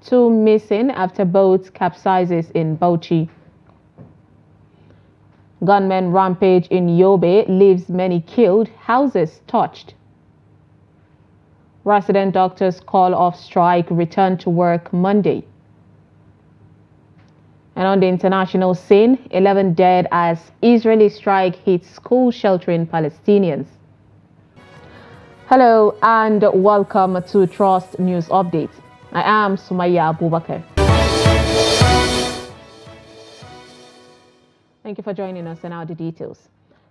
Two missing after boat capsizes in Bauchi. Gunman rampage in Yobe leaves many killed, houses touched. Resident doctors call off strike, return to work Monday. And on the international scene, 11 dead as Israeli strike hits school sheltering Palestinians. Hello and welcome to Trust News Update. I am Sumaya Abubakar. Thank you for joining us, and now the details.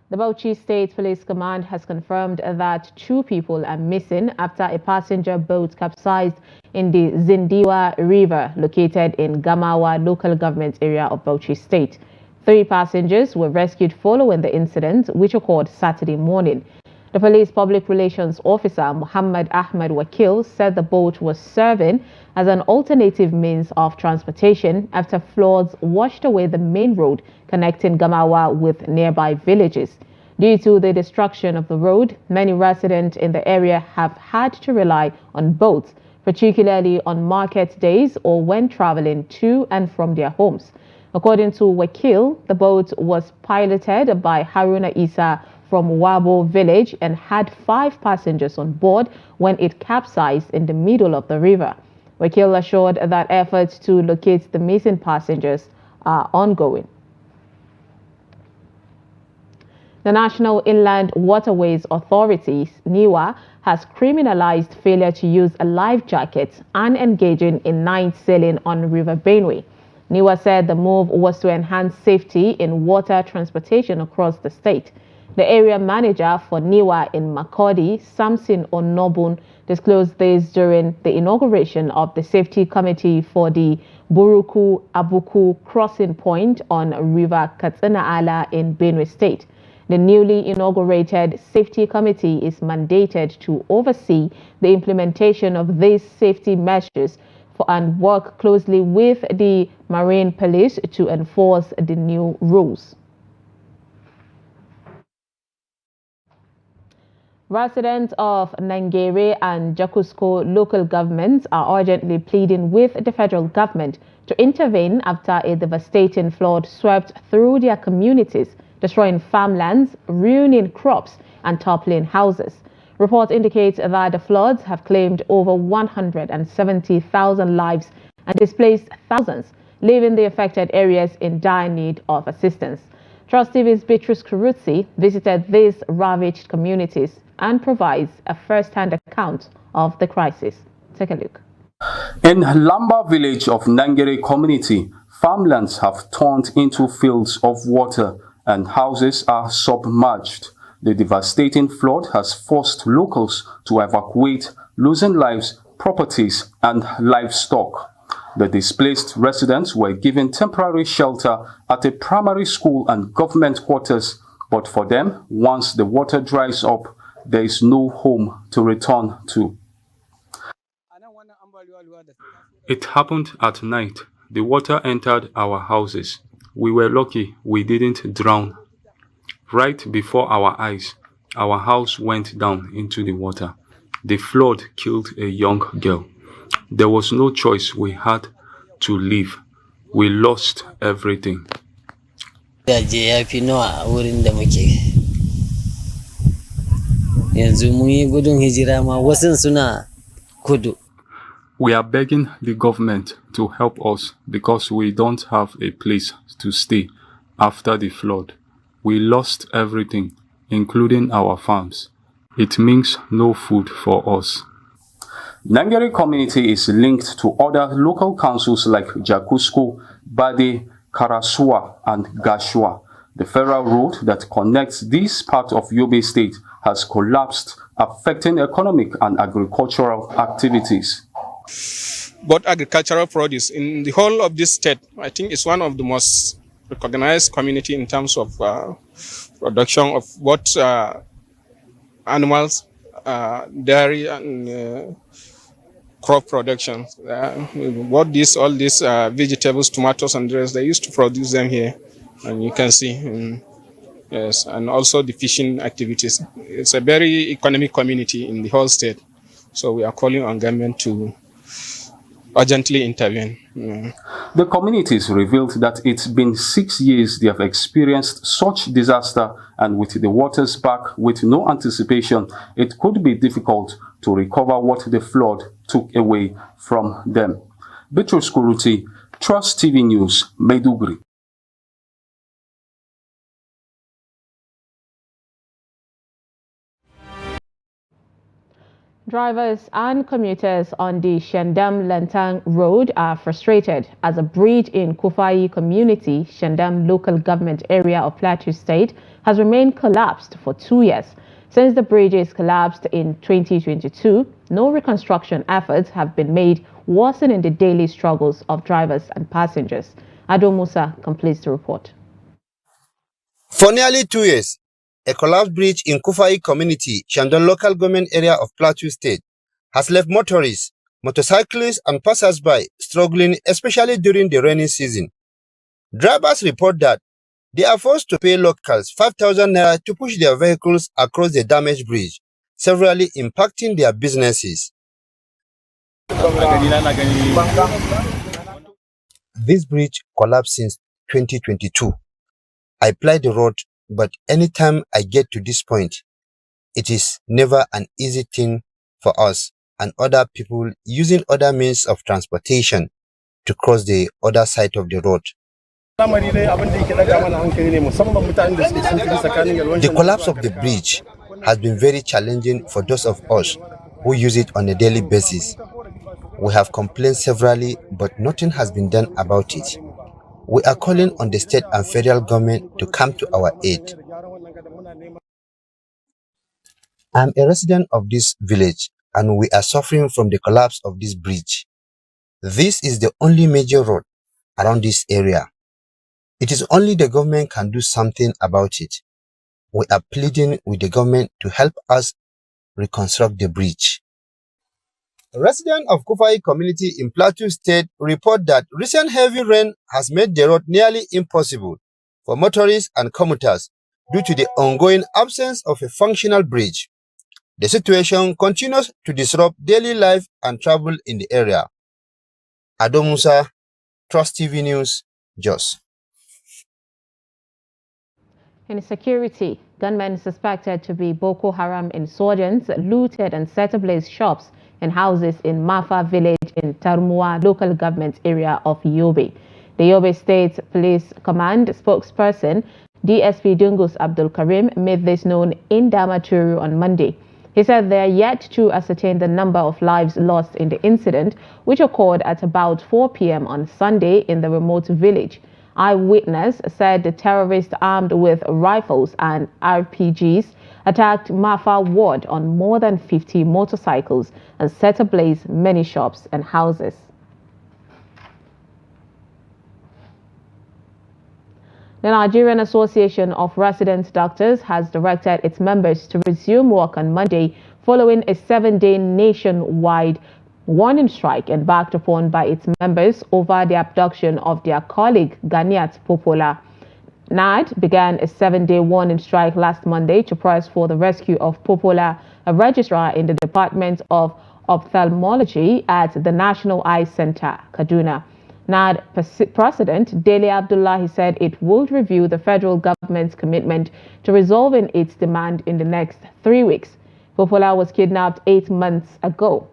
The Bauchi State Police Command has confirmed that 2 people are missing after a passenger boat capsized in the Zindiwa River located in Gamawa local government area of Bauchi State. 3 passengers were rescued following the incident, which occurred Saturday morning. The police public relations officer, Muhammad Ahmed Wakil, said the boat was serving as an alternative means of transportation after floods washed away the main road connecting Gamawa with nearby villages. Due to the destruction of the road, many residents in the area have had to rely on boats, particularly on market days or when traveling to and from their homes. According to Wakil, the boat was piloted by Haruna Isa from Wabo village and had 5 passengers on board when it capsized in the middle of the river. Wakil assured that efforts to locate the missing passengers are ongoing. The National Inland Waterways Authority, NIWA, has criminalized failure to use a life jacket and engaging in night sailing on River Benue. NIWA said the move was to enhance safety in water transportation across the state. The area manager for NIWA in Makurdi, Samson Onobun, disclosed this during the inauguration of the Safety Committee for the Buruku Abuku crossing point on River Katsina Ala in Benue State. The newly inaugurated Safety Committee is mandated to oversee the implementation of these safety measures and work closely with the Marine Police to enforce the new rules. Residents of Nangere and Jakusko local governments are urgently pleading with the federal government to intervene after a devastating flood swept through their communities, destroying farmlands, ruining crops, and toppling houses. Reports indicate that the floods have claimed over 170,000 lives and displaced thousands, leaving the affected areas in dire need of assistance. Trust TV's Beatrice Kurutsi visited these ravaged communities and provides a first-hand account of the crisis. Take a look. In Lamba village of Nangere community, farmlands have turned into fields of water and houses are submerged. The devastating flood has forced locals to evacuate, losing lives, properties, and livestock. The displaced residents were given temporary shelter at a primary school and government quarters, but for them, once the water dries up, there is no home to return to. It happened at night. The water entered our houses. We were lucky we didn't drown. Right before our eyes, our house went down into the water. The flood killed a young girl. There was no choice, we had to leave. We lost everything. We are begging the government to help us because we don't have a place to stay after the flood. We lost everything, including our farms. It means no food for us. Nangere community is linked to other local councils like Jakusko, Bade, Karasua, and Gashua. The federal road that connects this part of Yobe State has collapsed, affecting economic and agricultural activities. Both agricultural produce in the whole of this state, I think it's one of the most recognized community in terms of production of both animals, dairy, and crop production. All these vegetables, tomatoes, and the rest, they used to produce them here, and you can see. Yes, and also the fishing activities. It's a very economic community in the whole state. So we are calling on government to urgently intervene. Mm. The communities revealed that it's been 6 years they have experienced such disaster, and with the waters back with no anticipation, it could be difficult to recover what the flood took away from them. Bitrus Kuruti, Trust TV News, Maiduguri. Drivers and commuters on the Shandam-Lantang Road are frustrated as a bridge in Kufai community, Shandam local government area of Plateau State, has remained collapsed for 2 years. Since the bridge is collapsed in 2022, no reconstruction efforts have been made, worsening the daily struggles of drivers and passengers. Ado Musa completes the report. For nearly 2 years, a collapsed bridge in Kufai community, Shandon local government area of Plateau State, has left motorists, motorcyclists and passers-by struggling, especially during the rainy season. Drivers report that they are forced to pay locals 5,000 naira to push their vehicles across the damaged bridge, severely impacting their businesses. This bridge collapsed since 2022. I ply the road, but anytime I get to this point, it is never an easy thing for us and other people using other means of transportation to cross the other side of the road. The collapse of the bridge has been very challenging for those of us who use it on a daily basis. We have complained severally, but nothing has been done about it. We are calling on the state and federal government to come to our aid. I'm a resident of this village and we are suffering from the collapse of this bridge. This is the only major road around this area. It is only the government can do something about it. We are pleading with the government to help us reconstruct the bridge. Residents of Kufai community in Plateau State report that recent heavy rain has made the road nearly impossible for motorists and commuters due to the ongoing absence of a functional bridge. The situation continues to disrupt daily life and travel in the area. Ado Musa, Trust TV News, Jos. In security, gunmen suspected to be Boko Haram insurgents looted and set ablaze shops and houses in Mafa village in Tarmua local government area of Yobe. The Yobe State Police Command spokesperson DSP Dungus Abdul Karim made this known in Damaturu on Monday. He said they are yet to ascertain the number of lives lost in the incident, which occurred at about 4 p.m. on Sunday in the remote village. Eyewitness said the terrorists armed with rifles and RPGs attacked Mafa ward on more than 50 motorcycles and set ablaze many shops and houses. The Nigerian Association of Resident Doctors has directed its members to resume work on Monday following a 7-day nationwide warning strike embarked upon by its members over the abduction of their colleague Ganiat Popola. NAD began a 7-day warning strike last Monday to press for the rescue of Popola, a registrar in the Department of Ophthalmology at the National Eye Center, Kaduna. NAD President Dele Abdullahi said it would review the federal government's commitment to resolving its demand in the next 3 weeks. Popola was kidnapped 8 months ago.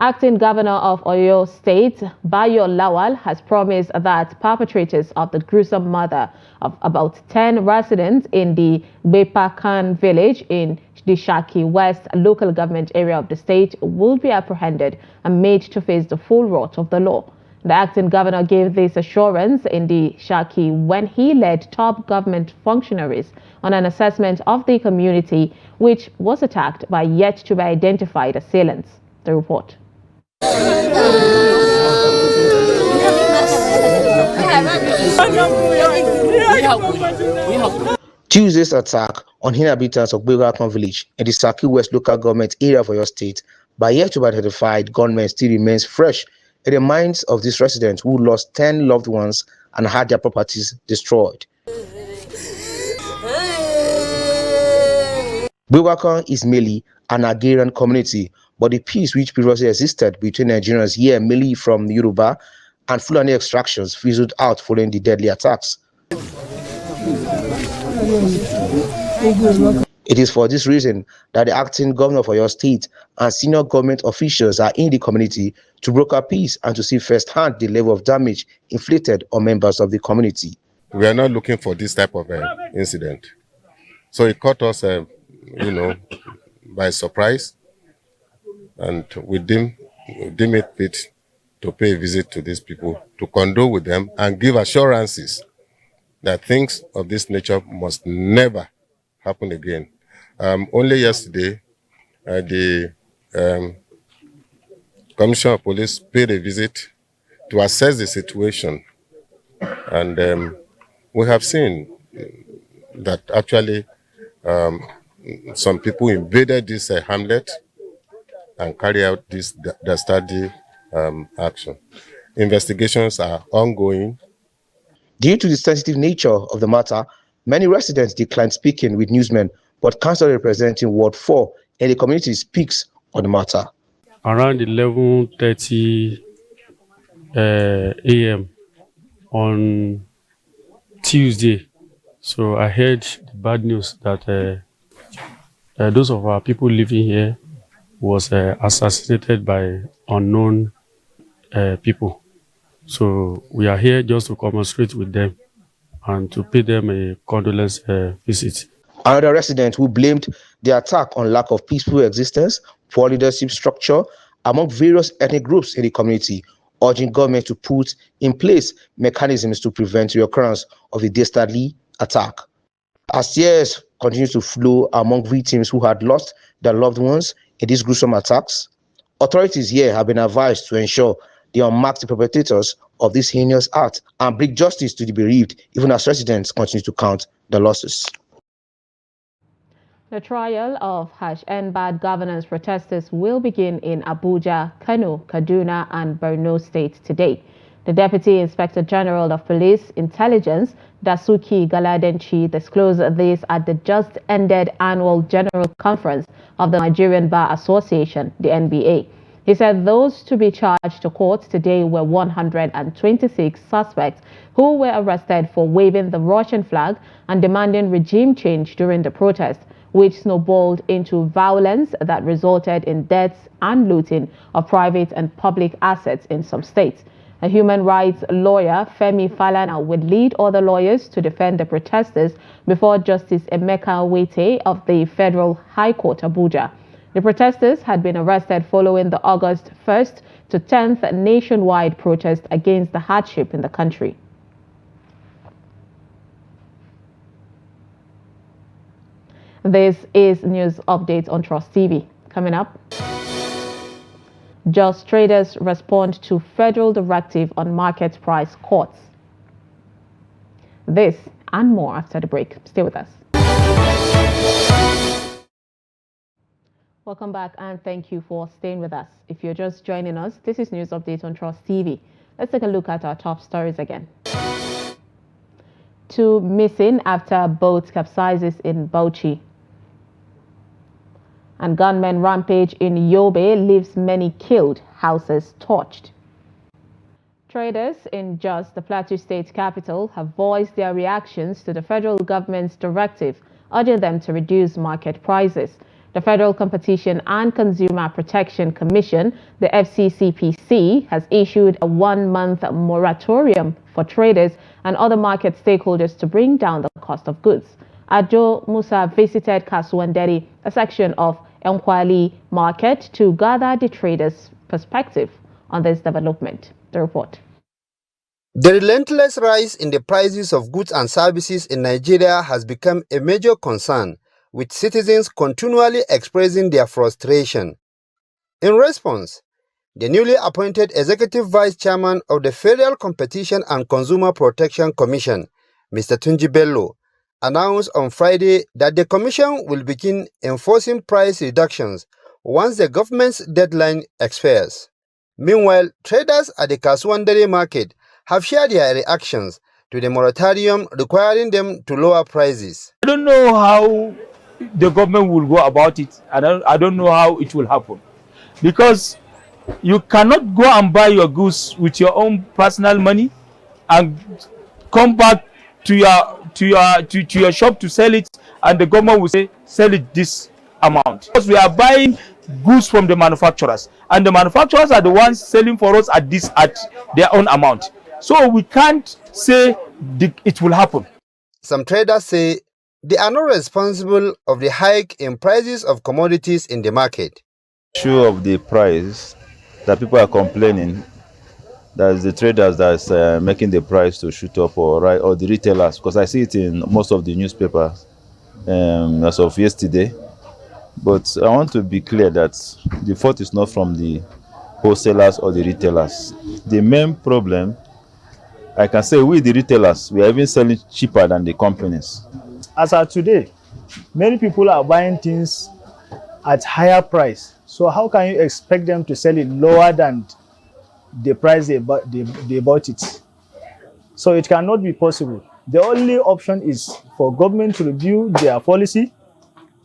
Acting Governor of Oyo State, Bayo Lawal, has promised that perpetrators of the gruesome murder of about 10 residents in the Bepakan village in the Shaki West local government area of the state will be apprehended and made to face the full wrath of the law. The acting governor gave this assurance in the Shaki when he led top government functionaries on an assessment of the community, which was attacked by yet to be identified assailants. The report. Tuesday's attack on inhabitants of Bepakan village in the Shaki West local government area of Oyo State by yet to be identified gunmen still remains fresh in the minds of these residents who lost 10 loved ones and had their properties destroyed. Bepakan is mainly an agrarian community, but the peace which previously existed between Nigerians here, mainly from Yoruba and Fulani extractions, fizzled out following the deadly attacks. It is for this reason that the acting governor for your state and senior government officials are in the community to broker peace and to see firsthand the level of damage inflicted on members of the community. We are not looking for this type of incident. So it caught us, by surprise, and we deem it fit to pay a visit to these people, to condole with them and give assurances that things of this nature must never happen again. Only yesterday, the Commissioner of Police paid a visit to assess the situation, and we have seen that actually some people invaded this hamlet and carry out this dastardly action. Investigations are ongoing. Due to the sensitive nature of the matter, many residents declined speaking with newsmen, but council representing Ward 4 in the community speaks on the matter. Around 11:30 a.m. on Tuesday, so I heard the bad news that those of our people living here was assassinated by unknown people. So we are here just to commiserate with them and to pay them a condolence visit. Another resident who blamed the attack on lack of peaceful existence, poor leadership structure among various ethnic groups in the community, urging government to put in place mechanisms to prevent the occurrence of the dastardly attack. As tears continue to flow among victims who had lost their loved ones in these gruesome attacks, authorities here have been advised to ensure they unmask the perpetrators of this heinous act and bring justice to the bereaved, even as residents continue to count the losses. The trial of #End Bad Governance protesters will begin in Abuja, Kano, Kaduna, and Borno states today. The Deputy Inspector General of Police Intelligence, Dasuki Galadanchi, disclosed this at the just-ended annual General Conference of the Nigerian Bar Association, the NBA. He said those to be charged to court today were 126 suspects who were arrested for waving the Russian flag and demanding regime change during the protest, which snowballed into violence that resulted in deaths and looting of private and public assets in some states. A human rights lawyer, Femi Falana, would lead other lawyers to defend the protesters before Justice Emeka Wete of the Federal High Court, Abuja. The protesters had been arrested following the August 1st to 10th nationwide protest against the hardship in the country. This is news updates on Trust TV. Coming up, Just traders respond to federal directive on market price cuts. This and more after the break. Stay with us. Welcome back and thank you for staying with us. If you're just joining us, this is News Update on Trust TV. Let's take a look at our top stories again. 2 missing after boat capsizes in Bauchi. And gunman rampage in Yobe leaves many killed, houses torched. Traders in Jos, the Plateau State capital, have voiced their reactions to the federal government's directive, urging them to reduce market prices. The Federal Competition and Consumer Protection Commission, the FCCPC, has issued a 1-month moratorium for traders and other market stakeholders to bring down the cost of goods. Ajo Musa visited Kasuanderi, a section of Enkwali market, to gather the traders' perspective on this development. The report. The relentless rise in the prices of goods and services in Nigeria has become a major concern, with citizens continually expressing their frustration. In response, the newly appointed Executive Vice Chairman of the Federal Competition and Consumer Protection Commission, Mr. Tunji Bello, announced on Friday that the Commission will begin enforcing price reductions once the government's deadline expires. Meanwhile, traders at the Kasuandere market have shared their reactions to the moratorium requiring them to lower prices. I don't know how the government will go about it. I don't know how it will happen. because you cannot go and buy your goods with your own personal money and come back to your shop to sell it, and the government will say sell it this amount, because we are buying goods from the manufacturers, and the manufacturers are the ones selling for us at their own amount. So we can't say it will happen. Some traders say they are not responsible of the hike in prices of commodities in the market. Issue of the price that people are complaining, that's the traders that's making the price to shoot up, or the retailers, because I see it in most of the newspapers as of yesterday. But I want to be clear that the fault is not from the wholesalers or the retailers. The main problem, I can say, we the retailers, we are even selling cheaper than the companies. As of today, many people are buying things at higher price. So how can you expect them to sell it lower than the price they bought it? So it cannot be possible. The only option is for government to review their policy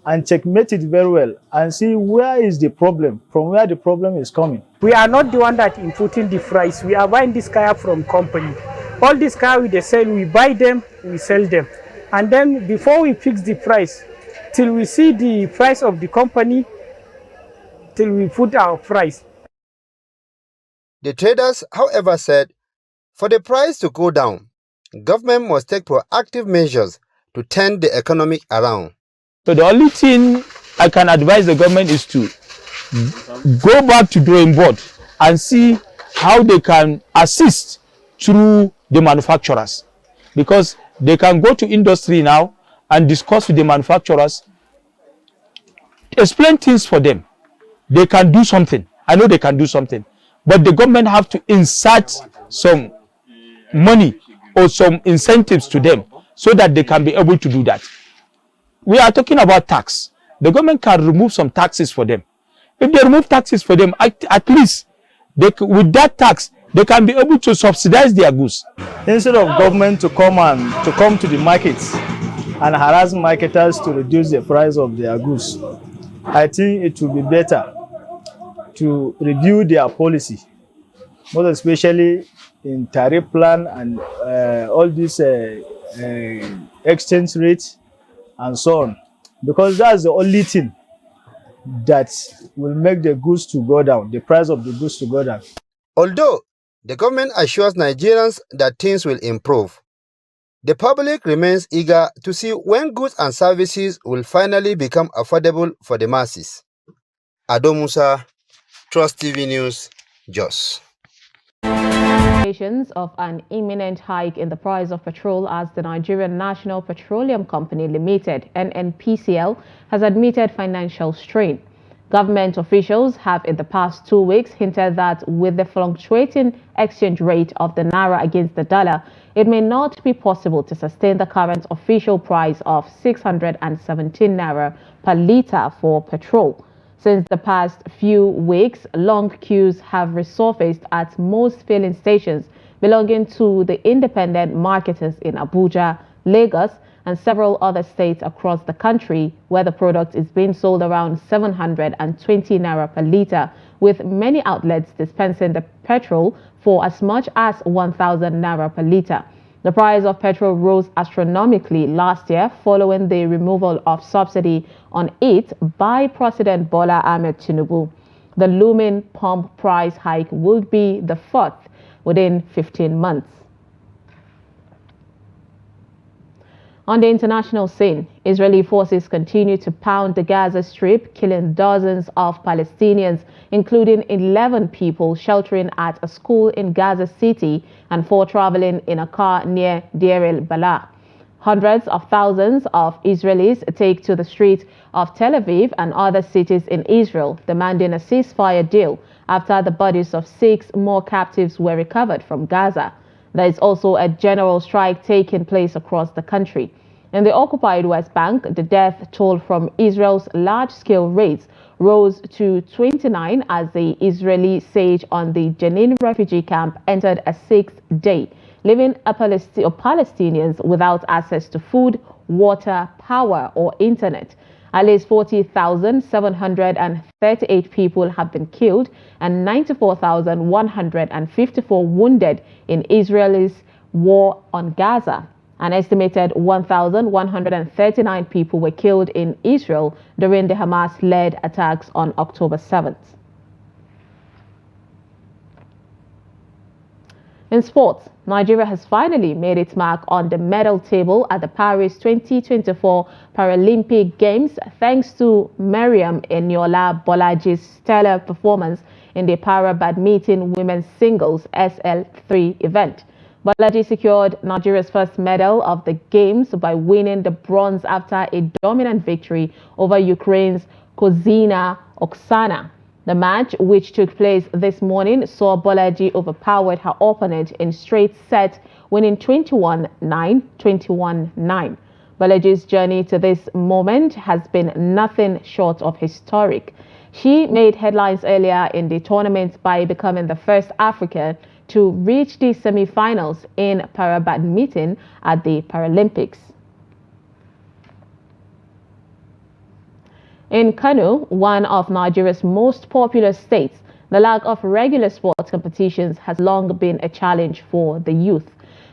and checkmate it very well and see where is the problem, from where the problem is coming. We are not the one that inputting the price. We are buying this car from company. All these cars they sell, we buy them, we sell them. And then before we fix the price, till we see the price of the company, till we put our price. The traders, however, said for the price to go down, government must take proactive measures to turn the economy around. So the only thing I can advise the government is to go back to drawing board and see how they can assist through the manufacturers, because they can go to industry now and discuss with the manufacturers, explain things for them. They can do something. I know they can do something, but the government have to insert some money or some incentives to them so that they can be able to do that. We are talking about tax. The government can remove some taxes for them. If they remove taxes for them, at least with that tax, they can be able to subsidize their goods. Instead of government to come to the markets and harass marketers to reduce the price of their goods, I think it will be better to review their policy, most especially in tariff plan and all these exchange rates and so on, because that's the only thing that will make the goods to go down, the price of the goods to go down. Although the government assures Nigerians that things will improve, the public remains eager to see when goods and services will finally become affordable for the masses. Ado Musa, Trust TV News, Jos. Of an imminent hike in the price of petrol, as the Nigerian National Petroleum Company Limited, NNPCL, has admitted financial strain. Government officials have in the past 2 weeks hinted that with the fluctuating exchange rate of the naira against the dollar, it may not be possible to sustain the current official price of 617 naira per litre for petrol. Since the past few weeks, long queues have resurfaced at most filling stations belonging to the independent marketers in Abuja, Lagos, and several other states across the country, where the product is being sold around 720 naira per litre, with many outlets dispensing the petrol for as much as 1,000 naira per litre. The price of petrol rose astronomically last year following the removal of subsidy on it by President Bola Ahmed Tinubu. The looming pump price hike would be the fourth within 15 months. On the international scene, Israeli forces continue to pound the Gaza Strip, killing dozens of Palestinians, including 11 people sheltering at a school in Gaza City and 4 traveling in a car near Deir el-Balah. Hundreds of thousands of Israelis take to the streets of Tel Aviv and other cities in Israel, demanding a ceasefire deal after the bodies of 6 more captives were recovered from Gaza. There is also a general strike taking place across the country. In the occupied West Bank, the death toll from Israel's large-scale raids rose to 29 as the Israeli siege on the Jenin refugee camp entered a 6th day, leaving Palestinians without access to food, water, power, or internet. At least 40,738 people have been killed and 94,154 wounded in Israel's war on Gaza. An estimated 1,139 people were killed in Israel during the Hamas-led attacks on October 7th. In sports, Nigeria has finally made its mark on the medal table at the Paris 2024 Paralympic Games thanks to Mariam Eniola Bolaji's stellar performance in the Para-Badminton Women's Singles SL3 event. Bolaji secured Nigeria's first medal of the Games by winning the bronze after a dominant victory over Ukraine's Kozina Oksana. The match, which took place this morning, saw Bolaji overpowered her opponent in straight sets, winning 21-9, 21-9. Bolaji's journey to this moment has been nothing short of historic. She made headlines earlier in the tournament by becoming the first African to reach the semi-finals in para-badminton at the Paralympics. In Kano, one of Nigeria's most populous states, the lack of regular sports competitions has long been a challenge for the youth.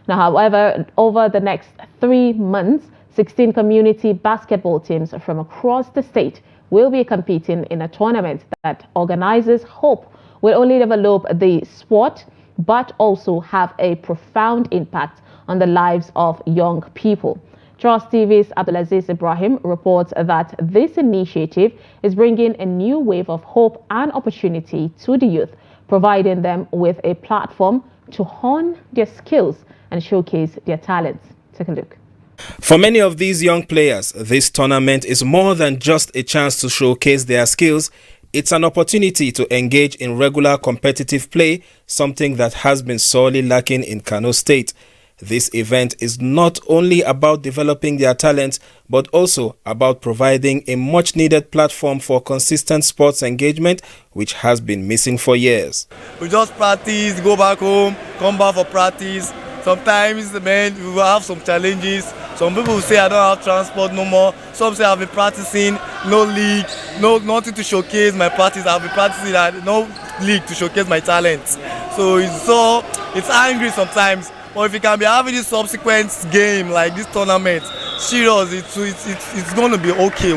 Now, however, over the next 3 months, 16 community basketball teams from across the state will be competing in a tournament that organizers hope will only develop the sport but also have a profound impact on the lives of young people. Trust TV's Abdulaziz Ibrahim reports that this initiative is bringing a new wave of hope and opportunity to the youth, providing them with a platform to hone their skills and showcase their talents. Take a look. For many of these young players, this tournament is more than just a chance to showcase their skills. It's an opportunity to engage in regular competitive play, something that has been sorely lacking in Kano State. This event is not only about developing their talents, but also about providing a much-needed platform for consistent sports engagement, which has been missing for years. We just practice, go back home, come back for practice. Sometimes, man, we will have some challenges. Some people will say I don't have transport no more. Some say I've been practicing, no league, nothing to showcase my practice. I've been practicing, no league to showcase my talents. So it's angry sometimes. But if you can be having this subsequent game like this tournament, serious, it's going to be okay.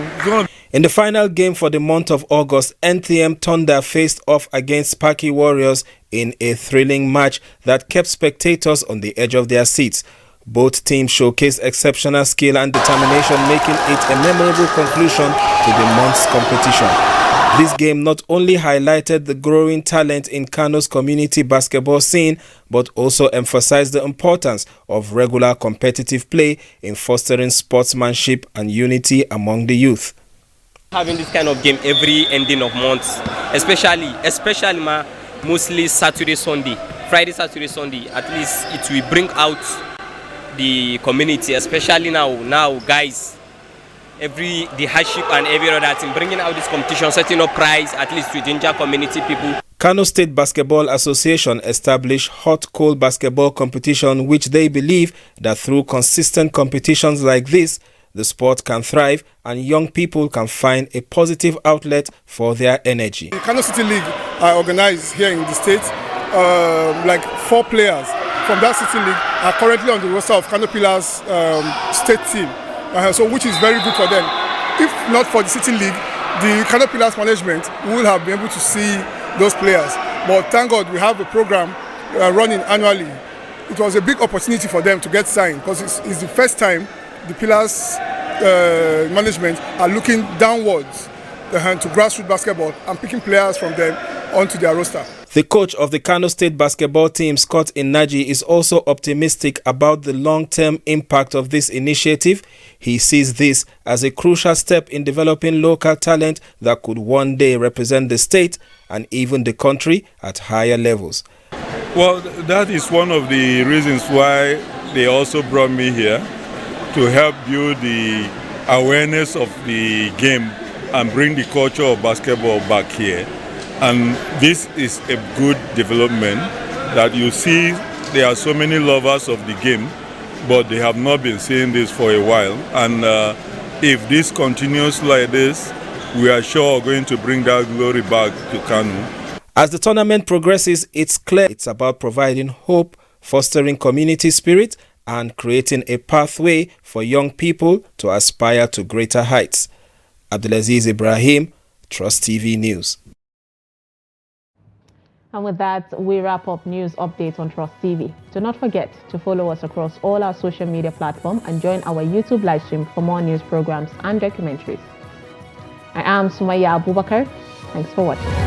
In the final game for the month of August, NTM Thunder faced off against Paki Warriors in a thrilling match that kept spectators on the edge of their seats. Both teams showcased exceptional skill and determination, making it a memorable conclusion to the month's competition. This game not only highlighted the growing talent in Kano's community basketball scene, but also emphasized the importance of regular competitive play in fostering sportsmanship and unity among the youth. Having this kind of game every ending of months, especially mostly Saturday, Sunday, Friday, Saturday, Sunday, at least it will bring out the community, especially now guys. The hardship and every other thing, bringing out this competition, setting up prize, at least to ginger community people. Kano State Basketball Association established hot-cold basketball competition, which they believe that through consistent competitions like this, the sport can thrive and young people can find a positive outlet for their energy. The Kano City League are organized here in the state. Like 4 players from that city league are currently on the roster of Kano Pillars state team. So which is very good for them. If not for the City League, the Kano Pillars management will have been able to see those players. But thank God we have a program running annually. It was a big opportunity for them to get signed because it's the first time the Pillars management are looking downwards to grassroots basketball and picking players from them onto their roster. The coach of the Kano State basketball team, Scott Inaji, is also optimistic about the long-term impact of this initiative. He sees this as a crucial step in developing local talent that could one day represent the state and even the country at higher levels. Well, that is one of the reasons why they also brought me here, to help build the awareness of the game and bring the culture of basketball back here. And this is a good development that you see there are so many lovers of the game, but they have not been seeing this for a while. And if this continues like this, we are sure going to bring that glory back to Kano. As the tournament progresses, it's clear it's about providing hope, fostering community spirit, and creating a pathway for young people to aspire to greater heights. Abdulaziz Ibrahim, Trust TV News. And with that, we wrap up news updates on Trust TV. Do not forget to follow us across all our social media platforms and join our YouTube live stream for more news programs and documentaries. I am Sumaya Abubakar. Thanks for watching.